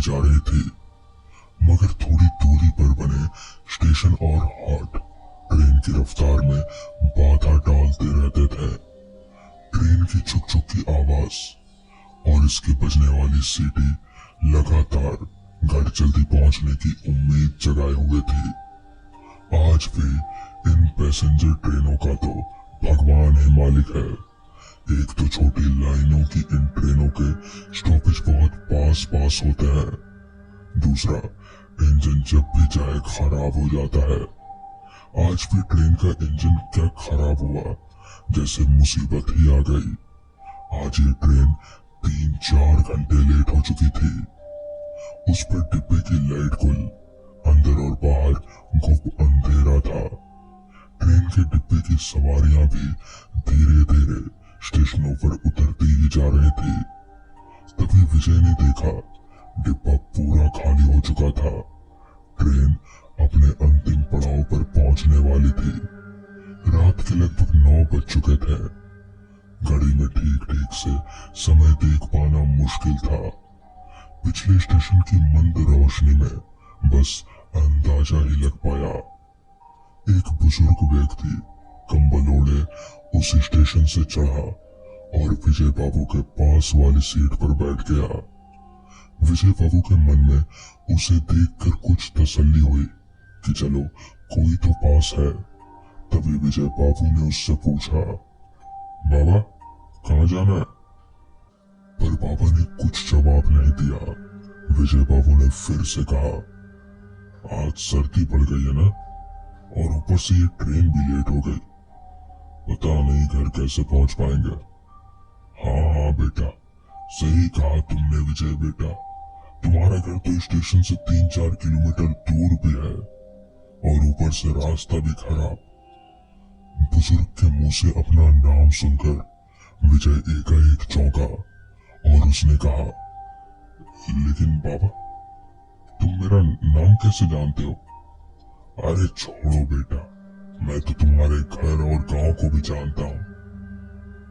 जा रही थी, मगर थोड़ी दूरी पर बने स्टेशन और हाट ट्रेन की रफ्तार में बाधा डालते रहते थे। ट्रेन की छुक छुक की आवाज और इसकी बजने वाली सीटी लगातार घर जल्दी पहुंचने की उम्मीद जगाए हुए थी। आज भी इन पैसेंजर ट्रेनों का तो भगवान ही मालिक है। एक तो छोटी लाइनों की इन ट्रेनों के स्टॉपेज बहुत पास पास होते हैं, दूसरा इंजन जब भी चाहे खराब हो जाता है। आज भी ट्रेन का इंजन क्या खराब हुआ जैसे मुसीबत ही आ गई। आज ये ट्रेन 3-4 घंटे लेट हो चुकी थी। उस पर डिब्बे की लाइट गुल, अंदर और बाहर गुप अंधेरा था। ट्रेन के डिब्बे की सवारियां भी धीरे धीरे स्टेशनों पर उतरती ही जा रही थी। तभी विजय ने देखा डिब्बा पूरा खाली हो चुका था। ट्रेन अपने अंतिम पड़ाव पर पहुंचने वाली थी। रात के लगभग 9 बज चुके थे। घड़ी में ठीक ठीक से समय देख पाना मुश्किल था। पिछले स्टेशन की मंद रोशनी में बस अंदाजा ही लग पाया। एक बुजुर्ग व्यक्ति कंबल ओढ़े उस स्टेशन से चढ़ा और विजय बाबू के पास वाली सीट पर बैठ गया। विजय बाबू के मन में उसे देखकर कुछ तसल्ली हुई कि चलो कोई तो पास है। तभी विजय बाबू ने उससे पूछा, बाबा कहाँ जाना है? पर बाबा ने कुछ जवाब नहीं दिया। विजय बाबू ने फिर से कहा, आज सर्दी पड़ गई है ना, और ऊपर से ये ट्रेन भी लेट हो गई। पता नहीं घर कैसे पहुंच पाएंगे। हाँ बेटा, सही कहा तुमने विजय बेटा। तुम्हारा घर तो स्टेशन से 3-4 किलोमीटर दूर भी है और ऊपर से रास्ता भी खराब। बुजुर्ग के मुंह से अपना नाम सुनकर विजय एकाएक चौंका और उसने कहा, लेकिन बाबा तुम मेरा नाम कैसे जानते हो? अरे छोड़ो बेटा, मैं तो तुम्हारे घर और गांव को भी जानता हूँ।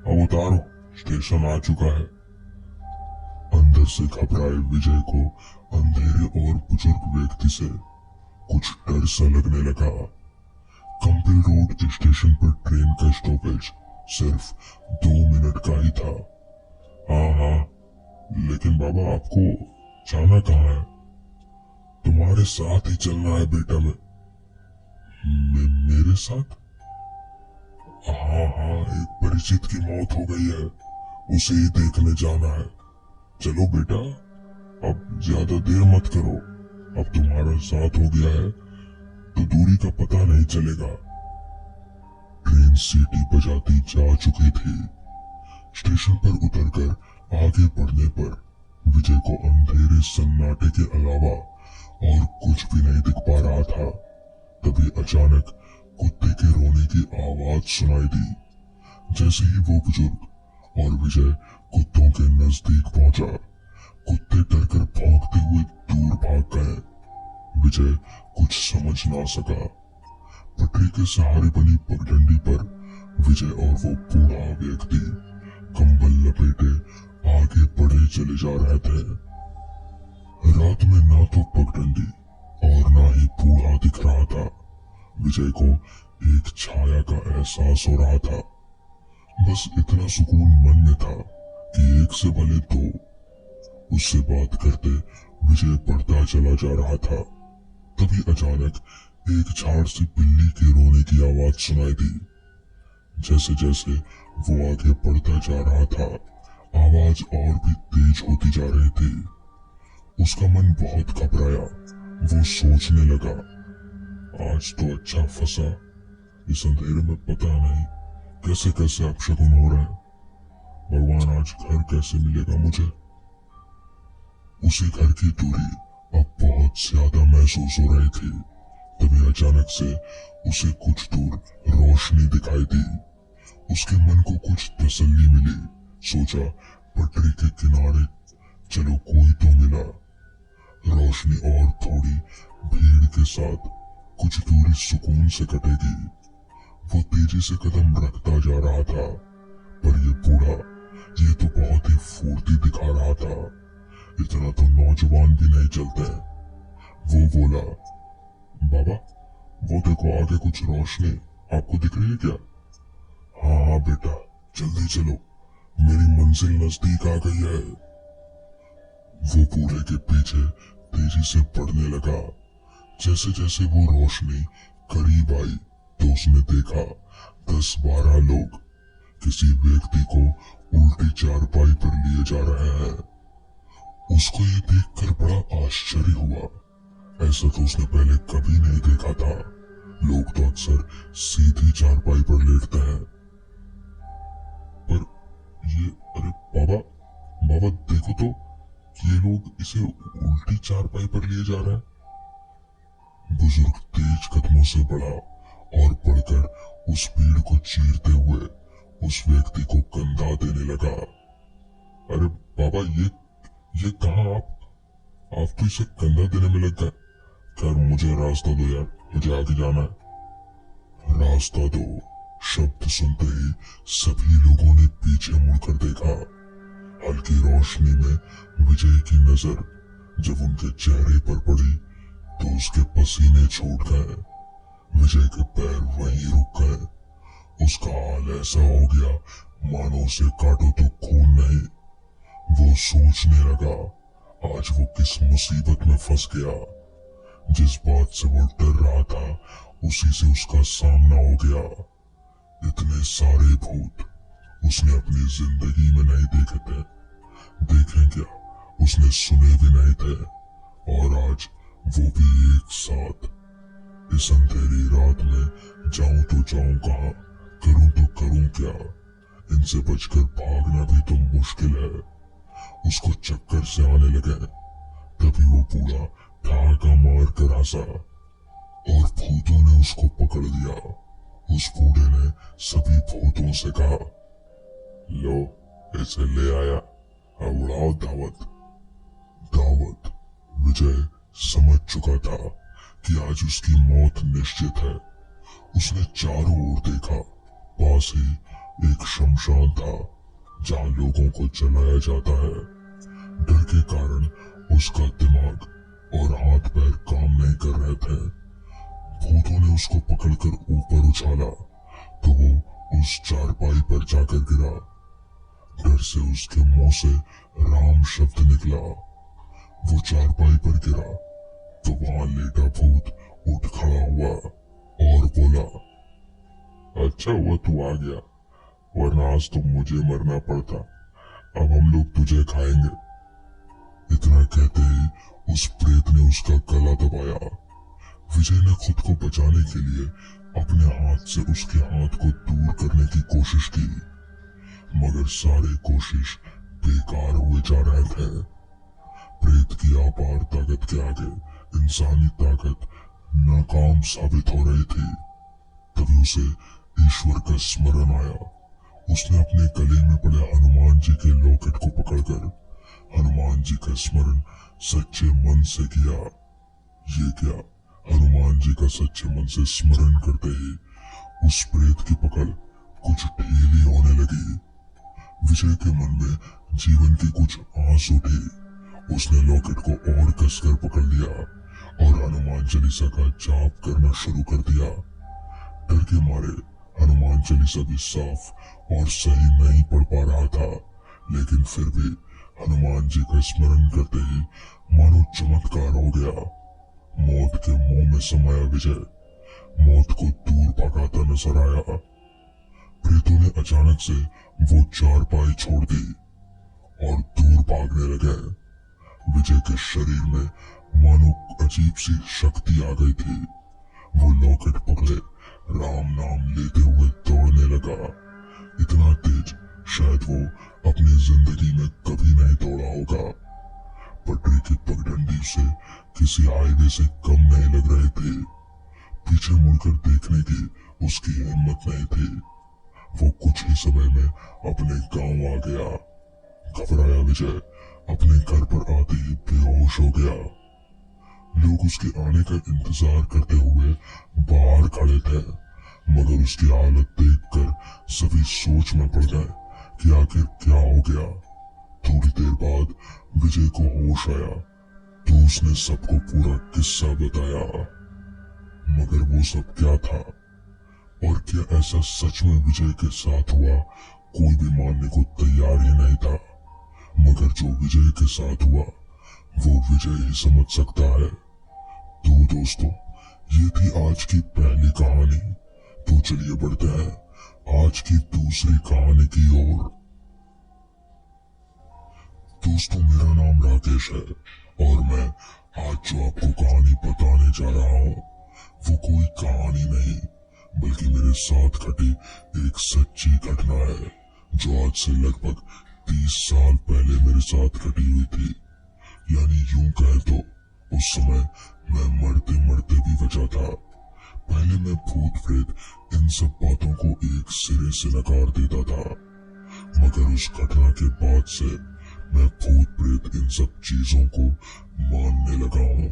अब उतारो, स्टेशन आ चुका है। अंदर से घबराए विजय को अंधेरे और बुजुर्ग व्यक्ति से कुछ डर सा लगने लगा। कंपिल रोड स्टेशन पर ट्रेन का स्टॉपेज सिर्फ 2 मिनट का ही था। हाँ, लेकिन बाबा आपको जाना कहाँ है? तुम्हारे साथ ही चलना है बेटा। मेरे साथ? हाँ, एक परिचित की मौत हो गई है, उसे ही देखने जाना है। चलो बेटा, अब ज्यादा देर मत करो। अब तुम्हारा साथ हो गया है तो दूरी का पता नहीं चलेगा। ट्रेन सीटी बजाती जा चुकी थी। स्टेशन पर उतरकर आगे बढ़ने पर विजय को अंधेरे सन्नाटे के अलावा और कुछ भी नहीं दिख पा रहा था। तभी अचानक कुत्ते के रोने की आवाज सुनाई दी। जैसे ही वो बुजुर्ग और विजय कुत्तों के नजदीक पहुंचा, कुत्ते डरकर भौंकते हुए दूर भाग गए। विजय कुछ समझ ना सका। पटरी के सहारे बनी पगडंडी पर विजय और वो बूढ़ा व्यक्ति कंबल लपेटे आगे बढ़े चले जा रहे थे। रात में ना तो पगडंडी और ना ही बूढ़ा दिख रहा था। विजय को एक छाया का एहसास हो रहा था। बस इतना सुकून मन में था कि एक से भले 2। उससे बात करते विजय बढ़ता चला जा रहा था। तभी अचानक एक झाड़ से बिल्ली के रोने की आवाज सुनाई दी। जैसे जैसे वो आगे बढ़ता जा रहा था, आवाज और भी तेज होती जा रही थी। उसका मन बहुत घबराया। वो सोचने लगा, आज तो अच्छा फंसा। इस अंधेरे में पता नहीं कैसे कैसे अपशगुन हो रहे हैं। भगवान, आज घर कैसे मिलेगा मुझे? उसी घर की दूरी अब बहुत ज्यादा महसूस हो रही थी। तभी अचानक से उसे कुछ दूर रोशनी दिखाई दी। उसके मन को कुछ तसल्ली मिली। सोचा, पटरी के किनारे चलो कोई तो मिला। रोशनी और थोड़ी भीड़ के साथ कुछ दूरी सुकून से कटेगी। वो तेजी से कदम रखता जा रहा था, पर ये बूढ़ा, ये तो बहुत ही फुर्ती दिखा रहा था। इतना तो नौजवान भी नहीं चलते। वो बोला, बाबा वो देखो आगे कुछ रोशनी आपको दिख रही है क्या? हाँ हाँ बेटा, जल्दी चलो, मेरी मंजिल नजदीक आ गई है। वो बूढ़े के पीछे तेजी से बढ़ने लगा। जैसे जैसे वो रोशनी करीब आई तो उसने देखा 10-12 लोग किसी व्यक्ति को उल्टी चारपाई पर लिए जा रहे हैं। उसको ये देखकर बड़ा आश्चर्य हुआ। ऐसा तो उसने पहले कभी नहीं देखा था। लोग तो अक्सर सीधी चारपाई पर लेटते हैं, पर ये, अरे बाबा, बाबा देखो तो, ये लोग इसे उल्टी चारपाई पर लिए जा रहे हैं। बुजुर्ग तेज कदमों से बढ़ा और बढ़कर उस भीड़ को चीरते हुए उस व्यक्ति को कंधा देने लगा। अरे बाबा, ये कहाँ आप तो इसे कंधा देने में लग गए। खैर मुझे रास्ता दो यार, मुझे आगे जाना है। रास्ता दो शब्द सुनते ही सभी लोगों ने पीछे मुड़कर देखा। हल्की रोशनी में विजय की नजर जब उनके चेहरे पर पड़ी तो उसके पसीने छूट गए। विजय के पैर वहीं रुक गए। उसका हाल ऐसा हो गया मानो उसे काटो तो खून नहीं। वो सोचने लगा आज वो किस मुसीबत में फंस गया। जिस बात से वो डर रहा था उसी से उसका सामना हो गया। इतने सारे भूत उसने अपनी जिंदगी में नहीं देखे थे। देखें क्या, उसने सुने भी नहीं थे। और आज वो भी एक साथ। इस अंधेरी रात में जाऊं तो जाऊं कहां, करूं तो करूं क्या। इनसे बचकर भागना भी तो मुश्किल है। उसको चक्कर से आने लगे। तभी वो बूढ़ा ठहाका मार कर हंसा और भूतों ने उसको पकड़ लिया। उस बूढ़े ने सभी भूतों से कहा, लो इसे ले आया, अब उड़ाओ दावत। दावत। विजय समझ चुका था कि आज उसकी मौत निश्चित है। उसने चारों ओर देखा। पास ही एक शमशान था जहां लोगों को जलाया जाता है। डर के कारण उसका दिमाग और हाथ पैर काम नहीं कर रहे थे। भूतों ने उसको पकड़कर ऊपर उछाला तो वो उस चारपाई पर जाकर गिरा। डर से उसके मुंह से राम शब्द निकला। वो चारपाई पर गिरा तो वहां लेटा भूत उठ खड़ा हुआ और बोला, अच्छा हुआ तू आ गया, वरना आज तो मुझे मरना पड़ता। अब हम लोग तुझे खाएंगे। इतना कहते ही उस प्रेत ने उसका गला दबाया। विजय ने खुद को बचाने के लिए अपने हाथ से उसके हाथ को दूर करने की कोशिश की, मगर सारे कोशिश बेकार हुए जा रहे थे। प्रेत की अपार ताकत के आगे इंसानी ताकत नाकाम साबित हो रही थी। तभी उसे ईश्वर का स्मरण आया। उसने अपने गले में पड़े हनुमान जी के लॉकेट को पकड़कर हनुमान जी का स्मरण सच्चे मन से किया। ये क्या, हनुमान जी का सच्चे मन से स्मरण करते ही उस प्रेत की पकड़ कुछ ढीली होने लगी। विजय के मन में जीवन की कुछ आस उठी। उसने लॉकेट को और कसकर पकड़ लिया और हनुमान चालीसा का जाप करना शुरू कर दिया। डर के मारे हनुमान चालीसा भी साफ और सही नहीं पढ़ पा रहा था, लेकिन फिर भी हनुमान जी का स्मरण करते ही मानो चमत्कार हो गया। मौत के मुंह में समाया विजय मौत को दूर भगाता नजर आया। प्रेतों ने अचानक से वो चारपाई छोड़ दी और दूर भागने लगे। विजय के शरीर में मानो अजीब सी शक्ति आ गई थी। वो लॉकेट पकड़े राम नाम लेते हुए दौड़ने लगा। इतना तेज शायद वो अपनी जिंदगी में कभी नहीं दौड़ा होगा। पटरी की पगडंडी से किसी हाईवे से कम नहीं लग रहे थे। पीछे मुड़कर देखने की उसकी हिम्मत नहीं थी। वो कुछ ही समय में अपने गांव आ गया। घबराया विजय अपने घर पर आते ही बेहोश हो गया। लोग उसके आने का इंतजार करते हुए बाहर खड़े थे, मगर उसकी हालत देखकर सभी सोच में पड़ गए कि आखिर क्या हो गया। थोड़ी देर बाद विजय को होश आया तो उसने सबको पूरा किस्सा बताया। मगर वो सब क्या था और क्या ऐसा सच में विजय के साथ हुआ, कोई भी मानने को तैयार ही नहीं था। मगर जो विजय के साथ हुआ वो विजय ही समझ सकता है। तो दोस्तों, ये थी आज की पहली कहानी। तो चलिए बढ़ते हैं आज की दूसरी कहानी की ओर। दोस्तों, मेरा नाम राकेश है और मैं आज जो आपको कहानी बताने जा रहा हूँ वो कोई कहानी नहीं बल्कि मेरे साथ घटी एक सच्ची घटना है जो आज से लगभग 30 साल पहले मेरे साथ घटी हुई थी। यानी यूं कहें तो उस समय मैं मरते मरते भी बचा था। पहले मैं भूत प्रेत इन सब बातों को एक सिरे से नकार देता था, मगर उस घटना के बाद से मैं भूत प्रेत इन सब चीजों को मानने लगा हूँ।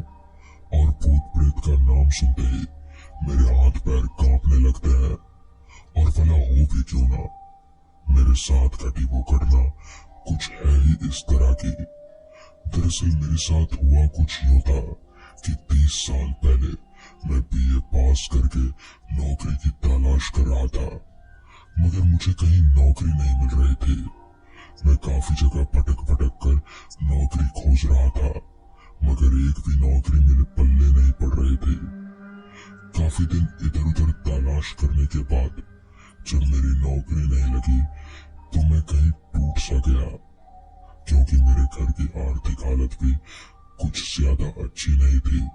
और भूत प्रेत का नाम सुनते ही मेरे हाथ पैर कांपने लगते हैं। और भला हो भी क्यों ना, मेरे साथ घटी वो घटना कुछ है ही इस तरह की। दरअसल मेरे साथ हुआ कुछ यूं था कि 30 साल पहले मैं बीए पास करके नौकरी की तलाश कर रहा था, मगर मुझे कहीं नौकरी नहीं मिल रही थी। मैं काफी जगह भटक भटक कर नौकरी खोज रहा था, मगर एक भी नौकरी मेरे पल्ले नहीं पड़ रही थी। काफी दिन इधर उधर तलाश करने के बाद जब मेरी नौकरी नहीं लगी तो मैं कहीं टूट सा गया, क्योंकि मेरे घर की आर्थिक हालत भी कुछ ज्यादा अच्छी नहीं थी।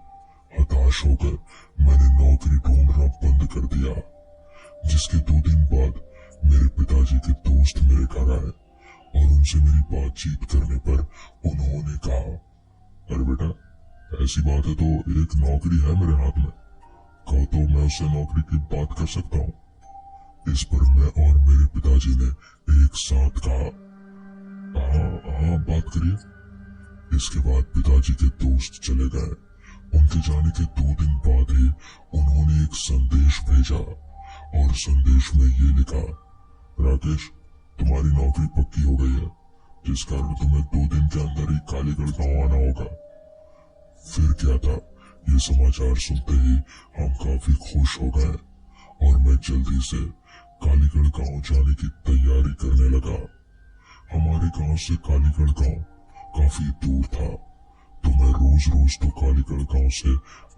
हताश होकर मैंने नौकरी ढूंढना बंद कर दिया, जिसके 2 दिन बाद मेरे पिताजी के दोस्त मेरे घर आए और उनसे मेरी बातचीत करने पर उन्होंने कहा, अरे बेटा, ऐसी बात है तो एक नौकरी है मेरे हाथ में, कहो तो मैं उससे नौकरी की बात कर सकता हूँ। इस पर मैं और मेरे पिताजी ने एक साथ कहा, हाँ बात करिए। इसके बाद पिताजी के दोस्त चले गए। उनके जाने के 2 दिन बाद ही उन्होंने एक संदेश भेजा और संदेश में ये लिखा, राकेश, तुम्हारी नौकरी पक्की हो गई है, जिस कारण तुम्हें 2 दिन के अंदर ही कालीगढ़ गांव आना होगा। फिर क्या था, ये समाचार सुनते ही हम काफी खुश हो गए और मैं जल्दी से कालीगढ़ गांव जाने की तैयारी करने लगा। हमारे गांव से कालीगढ़ गांव काफी दूर था, तो मैं रोज रोज तो कालीगढ़ गांव से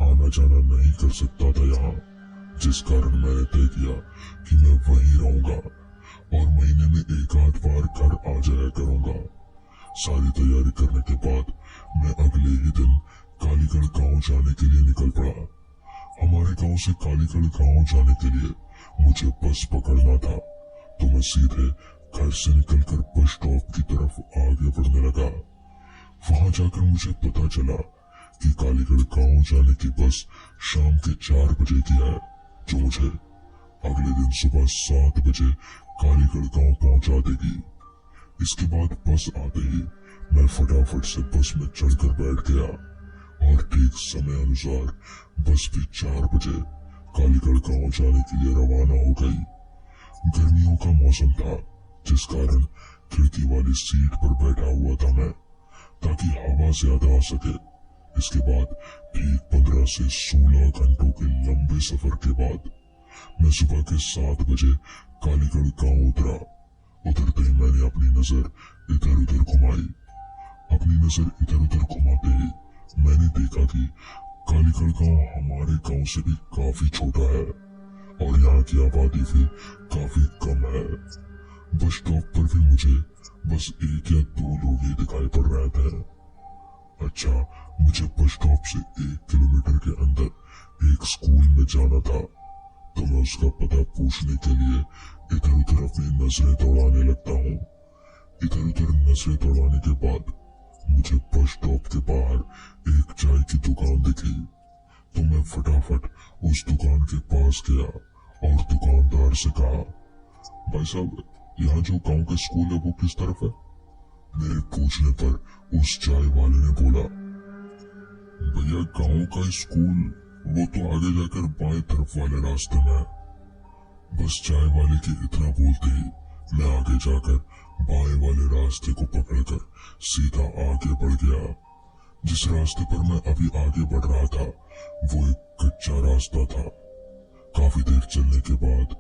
आना जाना नहीं कर सकता था यहाँ, जिस कारण मैंने तय किया कि मैं वहीं रहूंगा और महीने में एक आध बार घर आ जाया करूंगा। सारी तैयारी करने के बाद मैं अगले ही दिन कालीगढ़ गांव जाने के लिए निकल पड़ा। हमारे गांव से कालीगढ़ गांव जाने के लिए मुझे बस पकड़ना था, तो मैं सीधे घर से निकलकर बस स्टॉप की तरफ आगे बढ़ने लगा। वहां जाकर मुझे पता चला कि कालीगढ़ गांव जाने की बस शाम के 4 बजे की है, जो मुझे अगले दिन सुबह 7 बजे कालीगढ़ गांव पहुंचा देगी। इसके बाद बस आते ही मैं फटाफट से बस में चढ़कर बैठ गया और ठीक समय अनुसार बस भी 4 बजे कालीगढ़ गांव जाने के लिए रवाना हो गई। गर्मियों का मौसम था, जिस कारण खिड़की वाली सीट पर बैठा हुआ था मैं, ताकि हवा ज्यादा आ सके। इसके बाद ठीक 15 से 16 घंटों के लंबे सफर के बाद मैं सुबह के 7 बजे कालीगढ़ गांव उतरा। उतरते ही मैंने अपनी नजर इधर उधर घुमाई। अपनी नजर इधर उधर घुमाते ही मैंने देखा कि कालीगढ़ गांव हमारे गांव से भी काफी छोटा है और यहाँ की आबादी भी काफी कम है। बस स्टॉप पर भी मुझे बस 1 या 2 लोग ही दिखाई पड़ रहे थे। अच्छा, मुझे बस स्टॉप से 1 किलोमीटर के अंदर एक स्कूल में जाना था, तो मैं उसका पता पूछने के लिए इधर उधर अपनी नजरें दौड़ाने लगता हूँ। इधर उधर नजरें दौड़ाने के बाद मुझे बस स्टॉप के बाहर एक चाय की दुकान दिखी, तो मैं फटाफट उस दुकान के पास गया और दुकानदार से कहा, भाई साहब, यहाँ जो गांव का स्कूल है वो किस तरफ है? मेरे पूछने पर उस चाय वाले ने बोला, भैया गांव का स्कूल वो तो आगे जाकर बाएं तरफ वाले रास्ते में है। बस चाय वाले के इतना बोलते ही मैं आगे जाकर बाएं वाले रास्ते को पकड़कर सीधा आगे बढ़ गया। जिस रास्ते पर मैं अभी आगे बढ़ रहा था वो एक कच्चा रास्ता था। काफी देर चलने के बाद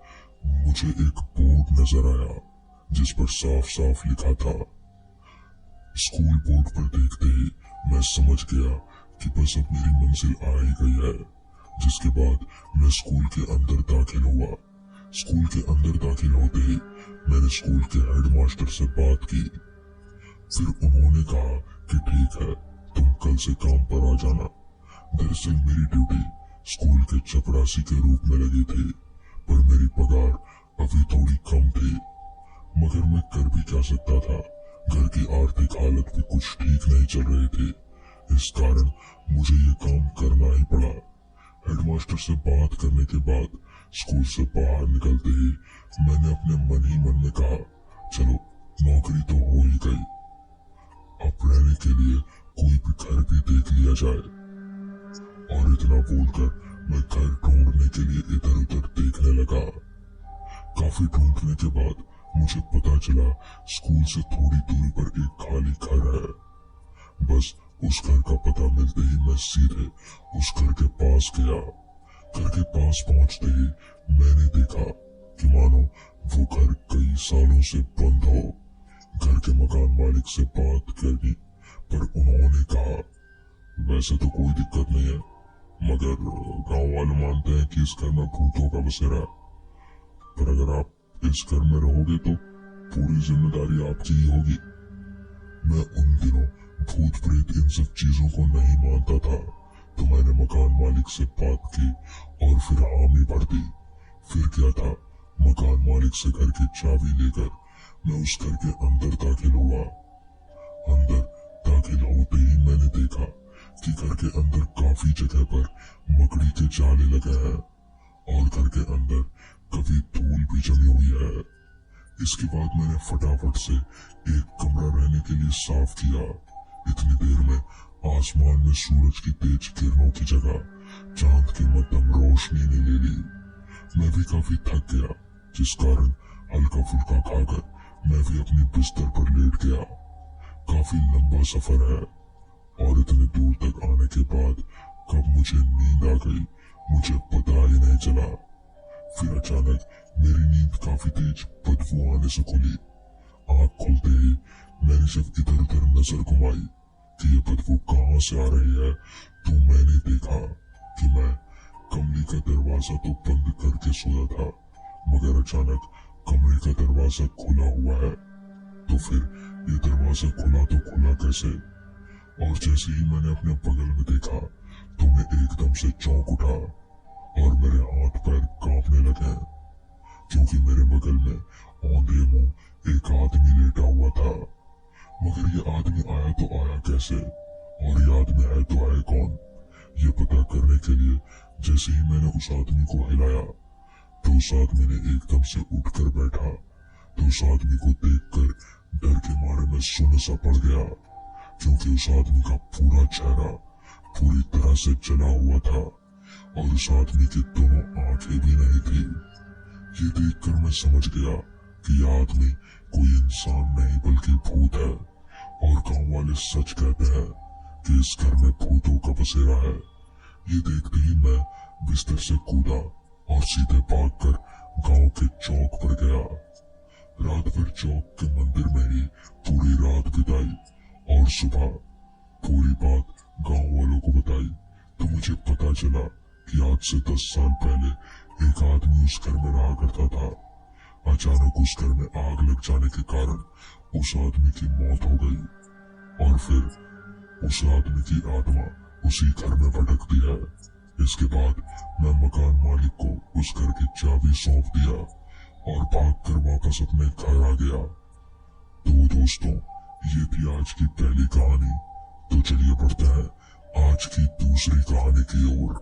मुझे एक बोर्ड नजर आया जिस पर साफ साफ लिखा था। स्कूल बोर्ड पर देखते ही मैं समझ गया कि बस अब मेरी मंजिल आ ही गई है। जिसके बाद मैं स्कूल के अंदर दाखिल हुआ। स्कूल के अंदर दाखिल होते ही मैंने स्कूल के हेडमास्टर से बात की। फिर उन्होंने कहा कि ठीक है, तुम कल से काम पर आ जाना। दरअसल मेरी ड्यूटी स्कूल के चपरासी के रूप में लगी थी, पर मेरी पगार अभी थोड़ी कम थी। मगर मैं कर भी क्या सकता था, घर की आर्थिक हालत भी कुछ ठीक नहीं चल रही थी। इस कारण मुझे ये काम करना ही पड़ा। हेडमास्टर से बात करने के बाद स्कूल से बाहर निकलते ही मैंने अपने मन ही मन में कहा, चलो नौकरी तो हो ही गई, अब रहने के लिए कोई भी घर भी देख लिया जाए। और इतना बोलकर मैं घर ढूंढने के लिए इधर उधर देखने लगा। काफी ढूंढने के बाद मुझे पता चला स्कूल से थोड़ी दूरी पर एक खाली घर है। बस उस घर का पता मिलते ही मैं सीधे उस घर के पास गया। घर के पास पहुंचते ही मैंने देखा कि मानो वो घर कई सालों से बंद हो। घर के मकान मालिक से बात करी, पर उन्होंने कहा वैसे तो कोई दिक्कत नहीं है, मगर गांव वाले मानते हैं कि इस घर में भूतों का बसेरा है। पर अगर आप इस घर में रहोगे तो पूरी जिम्मेदारी आपकी ही होगी। मैं उन दिनों भूत प्रेत इन सब चीजों को नहीं मानता था, तो मैंने मकान मालिक से बात की और फिर हामी भर दी। फिर क्या था, मकान मालिक से घर की चाबी लेकर मैं उस घर के अंदर दाखिल हुआ। अंदर दाखिल होते ही मैंने देखा कि घर के अंदर काफी जगह पर मकड़ी के जाले लगे हैं और घर के अंदर कभी धूल भी जमी हुई है। इसके बाद मैंने फटाफट से एक कमरा रहने के लिए साफ किया। इतनी देर में आसमान में सूरज की तेज किरणों की जगह चांद की मध्यम रोशनी ने ले ली। मैं भी काफी थक गया, जिस कारण हल्का फुल्का खाकर मैं भी अपनी बिस्तर पर लेट गया। काफी लंबा सफर है और इतनी दूर तक आने के बाद कब मुझे नींद आ गई मुझे पता ही नहीं चला। फिर अचानक मेरी नींद काफी तेज बदबू आने से खुली। आंख खुलते ही मैंने जब इधर उधर नजर घुमाई कि ये बदबू कहां से आ रही है, तो मैंने देखा कि मैं कमरे का दरवाजा तो बंद करके सोया था, मगर अचानक कमरे का दरवाजा खुला हुआ है। तो फिर ये दरवाजा खुला तो खुला कैसे? और जैसे ही मैंने अपने बगल में देखा तो मैं एकदम से चौंक उठा और मेरे हाथ पैर कांपने लगे, क्योंकि मेरे बगल में औंधे मुंह एक आदमी लेटा हुआ था। मगर ये आदमी आया तो आया कैसे, और ये आदमी है तो है कौन? ये पता करने के लिए जैसे ही मैंने उस आदमी को हिलाया तो उस आदमी ने एकदम से उठकर बैठा। तो उस आदमी को देखकर डर के मारे मैं सुन्न सा पड़ गया, क्योंकि उस आदमी का पूरा चेहरा पूरी तरह से जला हुआ था और उस आदमी की दोनों आंखें भी नहीं थी। ये देखकर मैं समझ गया कि यह आदमी कोई इंसान नहीं बल्कि भूत है, और गांव वाले सच कहते हैं कि इस घर में भूतों का बसेरा है। ये देखते ही मैं बिस्तर से कूदा और सीधे भागकर गांव के चौक पर गया। रात भर चौक के मंदिर में ही पूरी रात बिताई और सुबह पूरी बात गांव वालों को बताई। तो मुझे पता चला कि आज से 10 साल पहले एक आदमी उस घर में रहा करता था। अचानक उस घर में आग लग जाने के कारण उस आदमी की मौत हो गई और फिर उस आदमी की आत्मा उसी घर में भटकती है। इसके बाद मैं मकान मालिक को उस घर की चाबी सौंप दिया और भागकर वापस अपने घर आ गया। तो दोस्तों, ये थी आज की पहली कहानी। तो चलिए बढ़ते हैं आज की दूसरी कहानी की ओर।